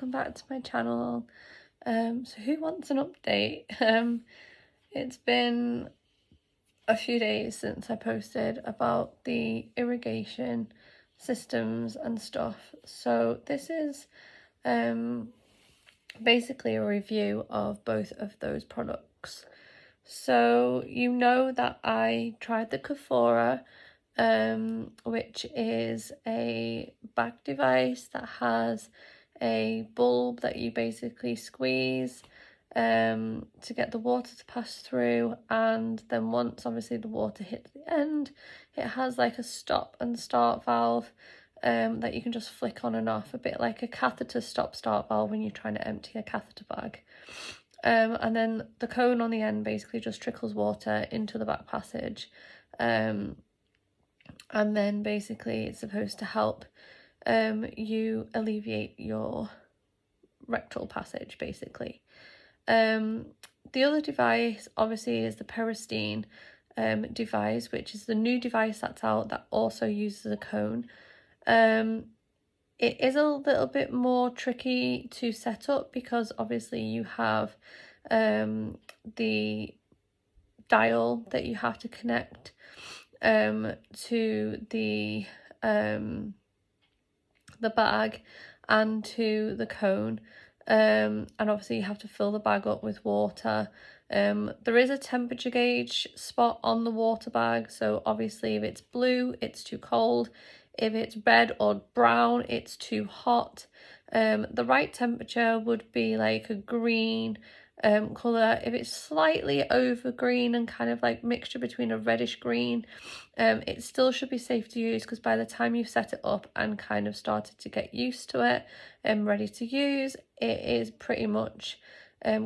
welcome back to my channel. So who wants an update? It's been a few days since I posted about the irrigation systems and stuff. So this is basically a review of both of those products. So you know that I tried the QUFORA, which is a bag device that has a bulb that you basically squeeze to get the water to pass through, and then once obviously the water hits the end, it has like a stop and start valve that you can just flick on and off, a bit like a catheter stop-start valve when you're trying to empty a catheter bag. And then the cone on the end basically just trickles water into the back passage, and then basically it's supposed to help you alleviate your rectal passage basically. The other device obviously is the PERISTEEN device, which is the new device that's out that also uses a cone. It is a little bit more tricky to set up because obviously you have the dial that you have to connect to the bag and to the cone, and obviously you have to fill the bag up with water. There is a temperature gauge spot on the water bag, so obviously if it's blue it's too cold, if it's red or brown it's too hot. The right temperature would be like a green colour. If it's slightly over green and kind of like mixture between a reddish green, it still should be safe to use, because by the time you've set it up and kind of started to get used to it and ready to use, it is pretty much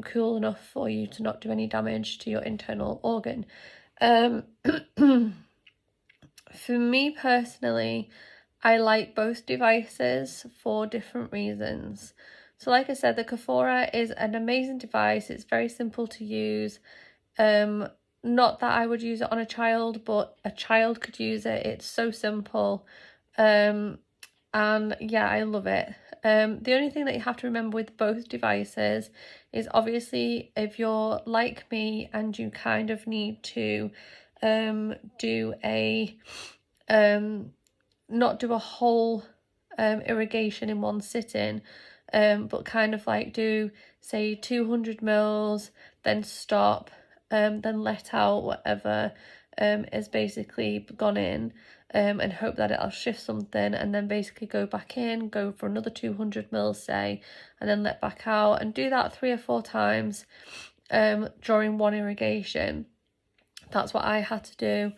cool enough for you to not do any damage to your internal organ. For me personally, I like both devices for different reasons. So like I said, the QUFORA is an amazing device. It's very simple to use. Not that I would use it on a child, but a child could use it. It's so simple. And yeah, I love it. The only thing that you have to remember with both devices is obviously if you're like me and you kind of need to do a not do a whole irrigation in one sitting, but kind of like do say 200 mils, then stop, then let out whatever is basically gone in, and hope that it'll shift something, and then basically go back in, go for another 200 mils say, and then let back out, and do that 3 or 4 times during one irrigation. That's what I had to do,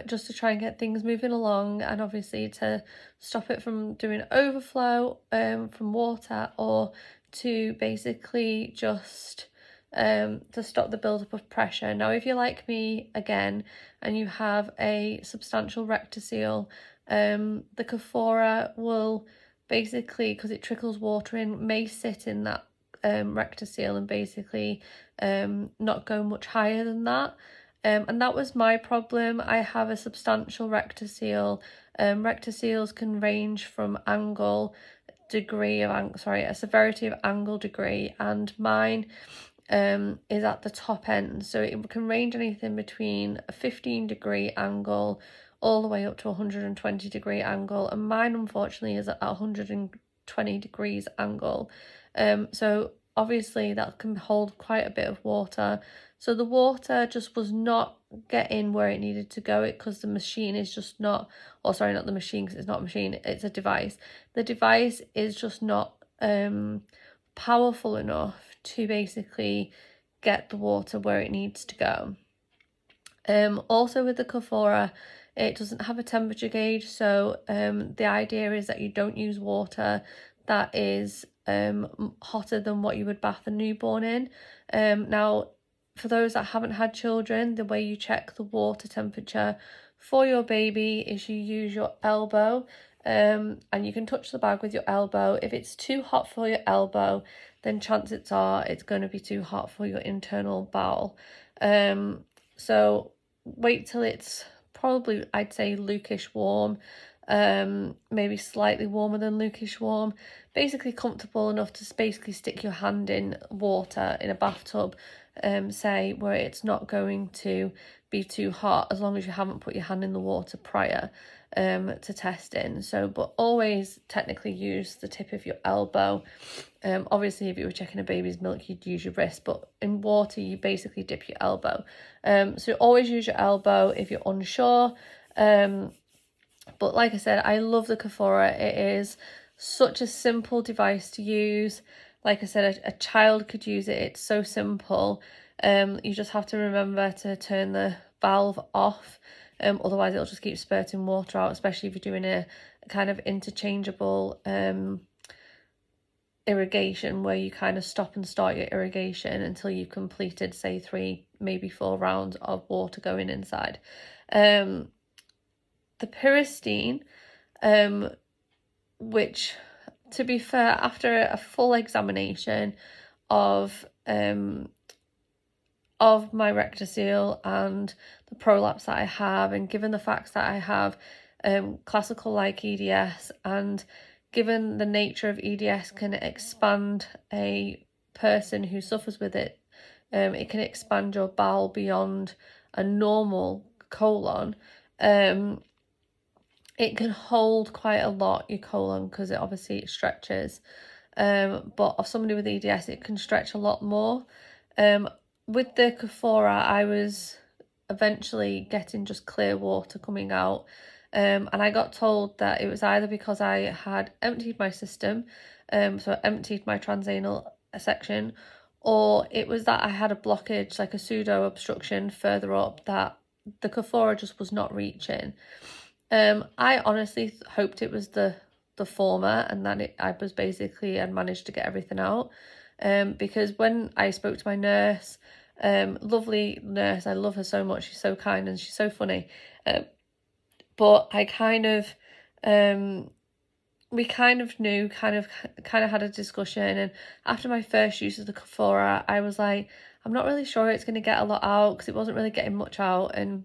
just to try and get things moving along, and obviously to stop it from doing overflow from water, or to basically just to stop the buildup of pressure. Now if you're like me again and you have a substantial rectocele, the QUFORA will basically, because it trickles water in, may sit in that rectocele and basically not go much higher than that. And that was my problem. I have a substantial rectocele. Rectoceles can range from a severity of angle degree, and mine is at the top end, so it can range anything between a 15-degree angle all the way up to a 120-degree angle, and mine unfortunately is at 120 degrees angle. So obviously that can hold quite a bit of water. So the water just was not getting where it needed to go, because the machine is just not, or sorry, not the machine, because it's not a machine, it's a device. The device is just not powerful enough to basically get the water where it needs to go. Also with the QUFORA, it doesn't have a temperature gauge, so the idea is that you don't use water that is hotter than what you would bath a newborn in. Now for those that haven't had children, the way you check the water temperature for your baby is you use your elbow, and you can touch the bag with your elbow. If it's too hot for your elbow, then chances are it's going to be too hot for your internal bowel. So wait till it's probably, I'd say, lukish warm, maybe slightly warmer than Lukish warm, basically comfortable enough to basically stick your hand in water in a bathtub, say, where it's not going to be too hot, as long as you haven't put your hand in the water prior to testing. So, but always technically use the tip of your elbow. Obviously, if you were checking a baby's milk, you'd use your wrist, but in water, you basically dip your elbow. So always use your elbow if you're unsure. But like I said, I love the QUFORA. It is such a simple device to use. Like I said, a child could use it. It's so simple. You just have to remember to turn the valve off. Otherwise it'll just keep spurting water out, especially if you're doing a kind of interchangeable irrigation, where you kind of stop and start your irrigation until you've completed, say, 3, maybe 4 rounds of water going inside. The PERISTEEN, which, to be fair, after a full examination of my rectocele and the prolapse that I have, and given the facts that I have classical like EDS, and given the nature of EDS can expand a person who suffers with it, it can expand your bowel beyond a normal colon. It can hold quite a lot, your colon, because it stretches. But of somebody with EDS, it can stretch a lot more. With the QUFORA, I was eventually getting just clear water coming out. And I got told that it was either because I had emptied my system, so I emptied my transanal section, or it was that I had a blockage, like a pseudo obstruction further up, that the QUFORA just was not reaching. I honestly hoped it was the former, and that I was basically had managed to get everything out. Because when I spoke to my nurse, lovely nurse, I love her so much, she's so kind and she's so funny. But I kind of, we kind of knew, kind of had a discussion, and after my first use of the QUFORA, I was like, I'm not really sure it's going to get a lot out, because it wasn't really getting much out, and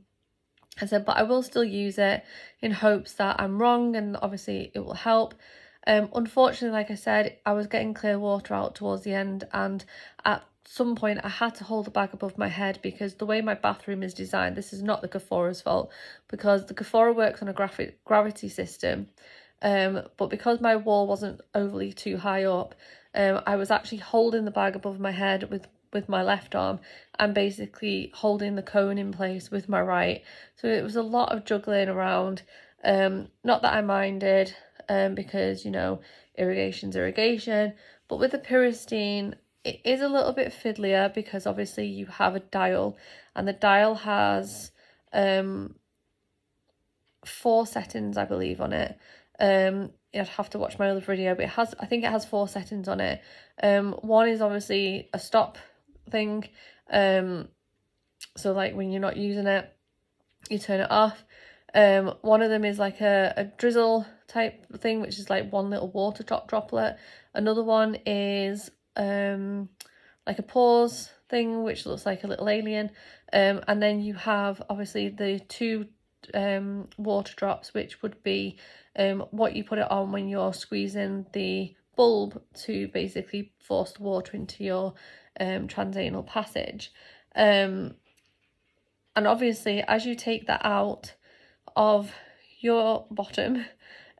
I said, but I will still use it in hopes that I'm wrong, and obviously it will help. Unfortunately, like I said, I was getting clear water out towards the end, and at some point I had to hold the bag above my head, because the way my bathroom is designed, this is not the QUFORA's fault, because the QUFORA works on a gravity system, but because my wall wasn't overly too high up, I was actually holding the bag above my head with my left arm, and basically holding the cone in place with my right. So it was a lot of juggling around. Not that I minded, because, you know, irrigation's irrigation. But with the PERISTEEN, it is a little bit fiddlier, because obviously you have a dial, and the dial has 4 settings, I believe, on it. I'd have to watch my other video, but I think it has 4 settings on it. One is obviously a stop thing, so like when you're not using it, you turn it off. One of them is like a drizzle type thing, which is like one little water droplet. Another one is like a pause thing, which looks like a little alien. And then you have obviously the 2 water drops, which would be what you put it on when you're squeezing the bulb to basically force the water into your transanal passage. And obviously, as you take that out of your bottom,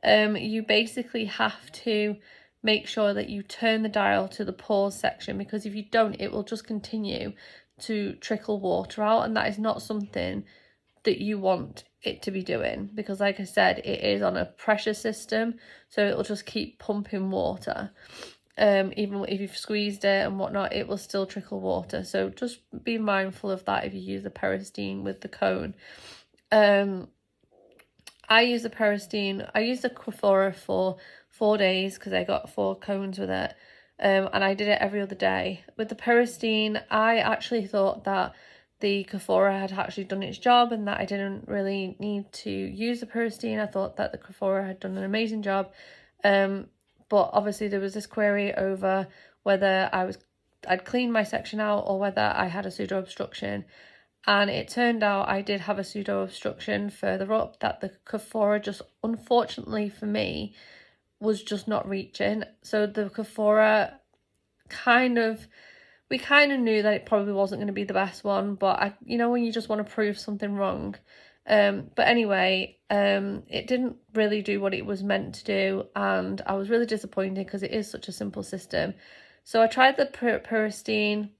you basically have to make sure that you turn the dial to the pause section, because if you don't, it will just continue to trickle water out, and that is not something that you want it to be doing, because like I said, it is on a pressure system, so it'll just keep pumping water. Even if you've squeezed it and whatnot, it will still trickle water. So just be mindful of that if you use the PERISTEEN with the cone. I use the PERISTEEN, I used the QUFORA for 4 days, because I got 4 cones with it, and I did it every other day. With the PERISTEEN, I actually thought that the QUFORA had actually done its job, and that I didn't really need to use the PERISTEEN. I thought that the QUFORA had done an amazing job. But obviously there was this query over whether I'd cleaned my section out, or whether I had a pseudo obstruction. and it turned out I did have a pseudo obstruction further up that the QUFORA just, unfortunately for me, was just not reaching. So the QUFORA we kind of knew that it probably wasn't going to be the best one, but you know when you just want to prove something wrong. But anyway, it didn't really do what it was meant to do, and I was really disappointed because it is such a simple system. So I tried the PERISTEEN,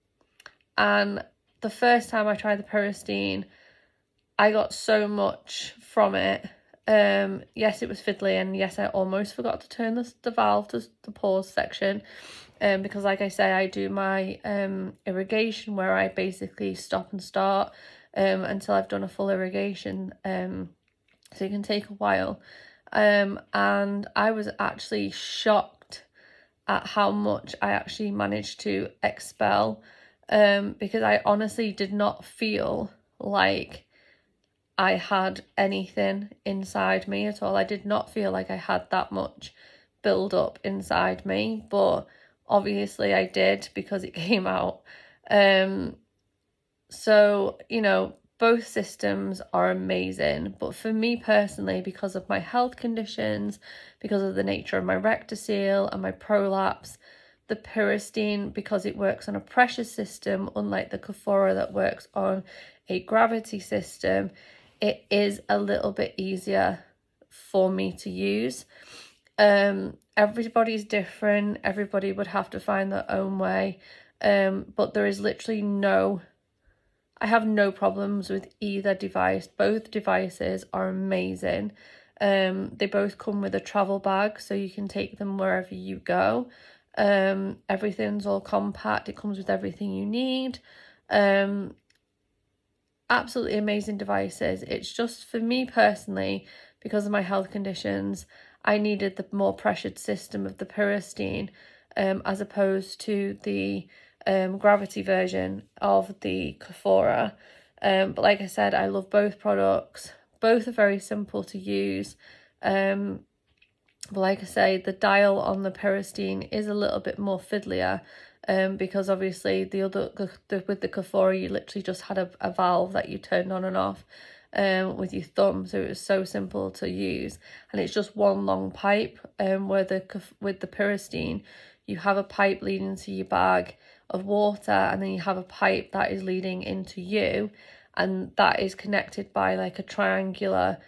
and the first time I tried the PERISTEEN, I got so much from it. Yes, it was fiddly, and yes, I almost forgot to turn the valve to the pause section. Because like I say, I do my irrigation where I basically stop and start until I've done a full irrigation, so it can take a while, and I was actually shocked at how much I actually managed to expel, because I honestly did not feel like I had anything inside me at all. I did not feel like I had that much build up inside me, but obviously I did because it came out. So, you know, both systems are amazing, but for me personally, because of my health conditions, because of the nature of my rectocele and my prolapse, the PERISTEEN, because it works on a pressure system, unlike the QUFORA that works on a gravity system, it is a little bit easier for me to use. Everybody's different. Everybody would have to find their own way. But there is literally I have no problems with either device. Both devices are amazing. They both come with a travel bag, so you can take them wherever you go. Everything's all compact. It comes with everything you need. Absolutely amazing devices. It's just, for me personally, because of my health conditions, I needed the more pressured system of the PERISTEEN, as opposed to the gravity version of the QUFORA. But like I said, I love both products. Both are very simple to use. But like I say, the dial on the PERISTEEN is a little bit more fiddlier, because obviously with the QUFORA, you literally just had a valve that you turned on and off with your thumb, so it was so simple to use, and it's just one long pipe. With the PERISTEEN, you have a pipe leading to your bag of water, and then you have a pipe that is leading into you, and that is connected by like a triangular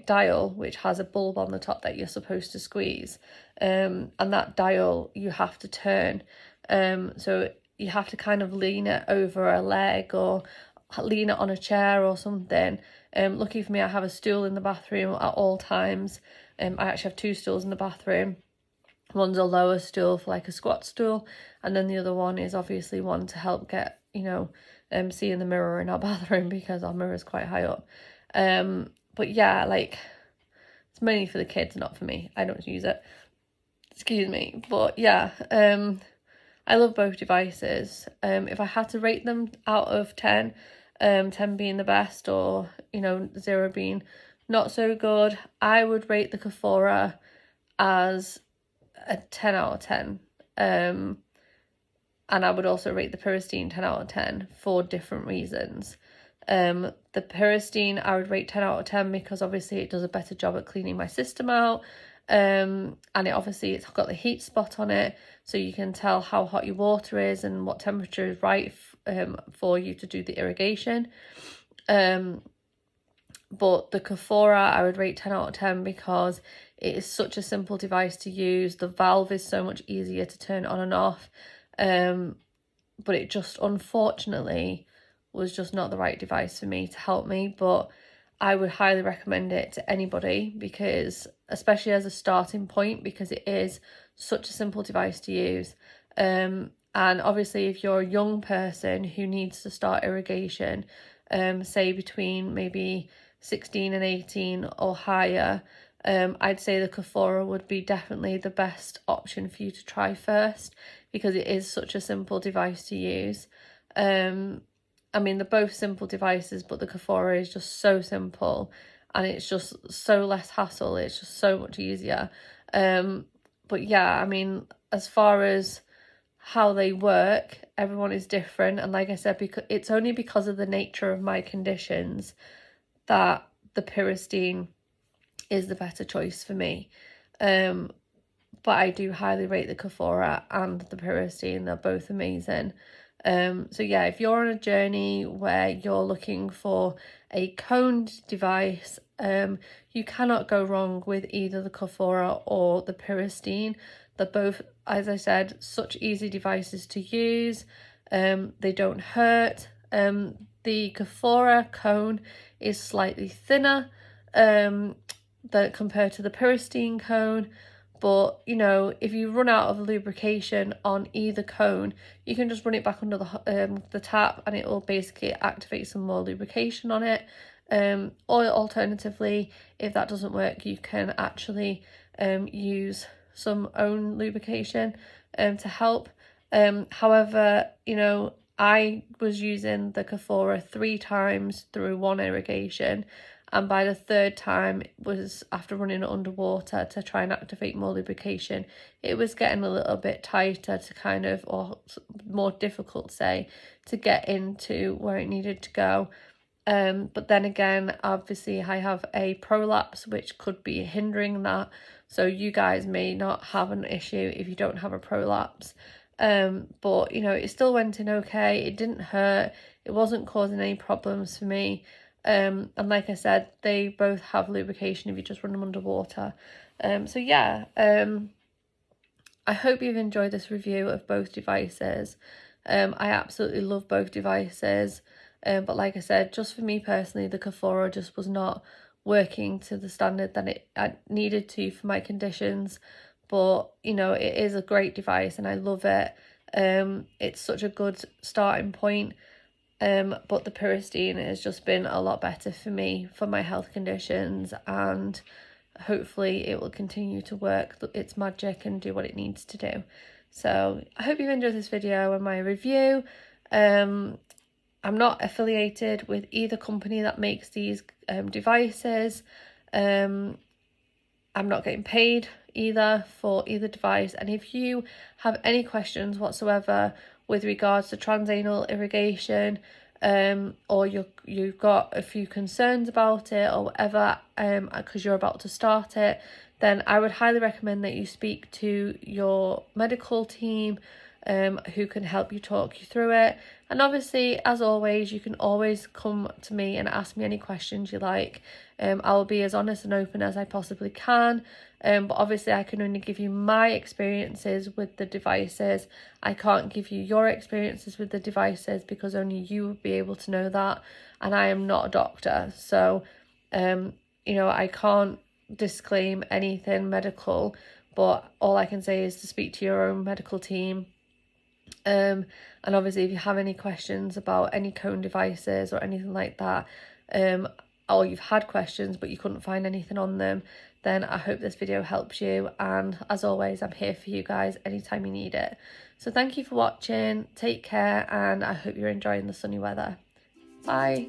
dial which has a bulb on the top that you're supposed to squeeze, and that dial you have to turn, so you have to kind of lean it over a leg or lean it on a chair or something. Lucky for me, I have a stool in the bathroom at all times. I actually have two stools in the bathroom. One's a lower stool for like a squat stool, and then the other one is obviously one to help get, you know, see in the mirror in our bathroom, because our mirror is quite high up. But yeah, like, it's mainly for the kids, not for me. I don't use it. Excuse me. But yeah, I love both devices. If I had to rate them out of 10, 10 being the best, or, you know, 0 being not so good, I would rate the QUFORA as a 10 out of 10. And I would also rate the PERISTEEN 10 out of 10 for different reasons. The PERISTEEN I would rate 10 out of 10 because obviously it does a better job at cleaning my system out. And it's got the heat spot on it, so you can tell how hot your water is and what temperature is right for you to do the irrigation. But the QUFORA I would rate 10 out of 10 because it is such a simple device to use. The valve is so much easier to turn on and off, but it just unfortunately was just not the right device for me to help me. But I would highly recommend it to anybody, because especially as a starting point, because it is such a simple device to use. And obviously if you're a young person who needs to start irrigation, say between maybe 16 and 18 or higher, I'd say the QUFORA would be definitely the best option for you to try first, because it is such a simple device to use. I mean, they're both simple devices, but the QUFORA is just so simple, and it's just so less hassle. It's just so much easier. But yeah, I mean, as far as how they work, everyone is different, and like I said, because it's only because of the nature of my conditions that the PERISTEEN is the better choice for me. But I do highly rate the QUFORA and the PERISTEEN. They're both amazing. So yeah, if you're on a journey where you're looking for a coned device, you cannot go wrong with either the QUFORA or the PERISTEEN. They're both, as I said, such easy devices to use. They don't hurt. The QUFORA cone is slightly thinner compared to the PERISTEEN cone. But, you know, if you run out of lubrication on either cone, you can just run it back under the tap and it will basically activate some more lubrication on it. Or alternatively, if that doesn't work, you can actually use some own lubrication to help. However, you know, I was using the QUFORA 3 times through one irrigation, and by the 3rd time was after running it underwater to try and activate more lubrication. It was getting a little bit tighter to kind of, or more difficult, say, to get into where it needed to go. But then again, obviously I have a prolapse which could be hindering that, so you guys may not have an issue if you don't have a prolapse. But you know, it still went in okay. It didn't hurt, it wasn't causing any problems for me. And like I said, they both have lubrication if you just run them underwater. So yeah, I hope you've enjoyed this review of both devices. I absolutely love both devices. But like I said, just for me personally, the QUFORA just was not working to the standard that I needed to for my conditions. But, you know, it is a great device and I love it. It's such a good starting point. But the PERISTEEN has just been a lot better for me for my health conditions, and hopefully it will continue to work its magic and do what it needs to do. So I hope you've enjoyed this video and my review. I'm not affiliated with either company that makes these devices. I'm not getting paid either for either device, and if you have any questions whatsoever with regards to transanal irrigation, or you've got a few concerns about it or whatever, because you're about to start it, then I would highly recommend that you speak to your medical team, who can help you talk you through it. And obviously, as always, you can always come to me and ask me any questions you like. I will be as honest and open as I possibly can. But obviously I can only give you my experiences with the devices. I can't give you your experiences with the devices because only you will be able to know that, and I am not a doctor, so you know, I can't disclaim anything medical, but all I can say is to speak to your own medical team. And obviously if you have any questions about any cone devices or anything like that, or you've had questions but you couldn't find anything on them, then I hope this video helps you, and as always, I'm here for you guys anytime you need it. So thank you for watching, take care, and I hope you're enjoying the sunny weather. Bye.